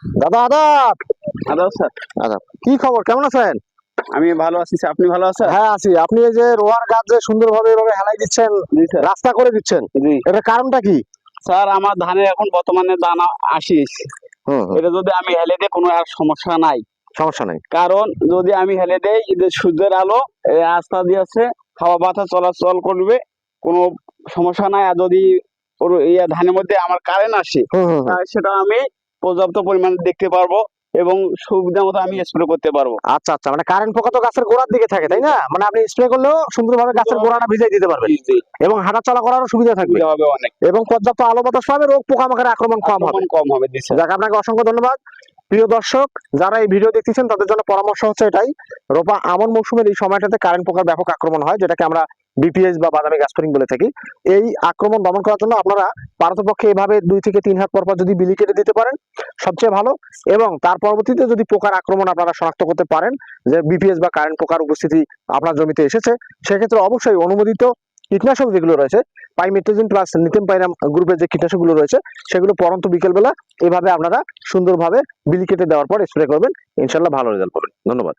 দাদা আদাব। আদাব স্যার। আদাব, কি খবর, কেমন আছেন? আমি ভালো আছি স্যার, আপনি ভালো আছেন? হ্যাঁ আছি। আপনি এই যে রোয়ার গাছ যে সুন্দরভাবে এভাবে হেলাই দিচ্ছেন, জি স্যার। রাস্তা করে দিচ্ছেন, জি এটার কারণটা কি? স্যার, আমার ধানে এখন বর্তমানে দানা 80। হুম হুম, এটা যদি আমি হেলে দিই কোনো আর সমস্যা নাই, সমস্যা নেই। কারণ যদি আমি হেলে দেই যে সূর্যের আলো এই রাস্তা দিয়ে আছে, হাওয়া বাতাস চলাচল করবে, কোনো সমস্যা নাই। আর যদি ওর ধানের মধ্যে আমার কারেন্ট আসে, হুম হুম হুম। সেটা আমি পর্যাপ্ত পরিমাণে দেখতে পারবো এবং সুবিধা মতো আমি স্প্রে করতে পারবো। আচ্ছা আচ্ছা, মানে কারেন্ট পোকা তো গাছের গোড়ার দিকে থাকে তাই না? মানে আপনি স্প্রে করলেও সুন্দরভাবে গাছের গোড়াটা ভিজিয়ে দিতে পারবেন জি জি, এবং হাঁটা চলা করারও সুবিধা থাকবে সুবিধা হবে অনেক, এবং পর্যাপ্ত আলো বাতাস পাবে, রোগ পোকামাকড়ের আক্রমণ কম হবে। আক্রমণ কম হবে। জি স্যার। যাক, আপনাকে অসংখ্য ধন্যবাদ। প্রিয় দর্শক, যারা এই ভিডিও দেখতেছেন তাদের জন্য পরামর্শ হচ্ছে এটাই: রোপা আমন মৌসুমের এই সময়টাতে কারেন্ট পোকার ব্যাপক আক্রমণ হয়, যেটাকে আমরা বিপিএস বা বাদামি গাছফড়িং বলে থাকি। এই আক্রমণ দমন করার জন্য আপনারা পারতপক্ষে এভাবে 2 থেকে 3 হাত পর পর যদি বিলি কেটে দিতে পারেন সবচেয়ে ভালো। এবং তার পরবর্তীতে যদি পোকার আক্রমণ আপনারা শনাক্ত করতে পারেন যে বিপিএস বা কারেন্ট পোকার উপস্থিতি আপনার জমিতে এসেছে, সেক্ষেত্রে অবশ্যই অনুমোদিত কীটনাশক যেগুলো রয়েছে, পাইমেট্রোজিন প্লাস নিটেম পাইরাম গ্রুপের যে কীটনাশকগুলো রয়েছে সেগুলো পরন্ত বিকেলবেলা এভাবে আপনারা সুন্দরভাবে বিলি কেটে দেওয়ার পর স্প্রে করবেন, ইনশাল্লাহ ভালো রেজাল্ট পাবেন। ধন্যবাদ।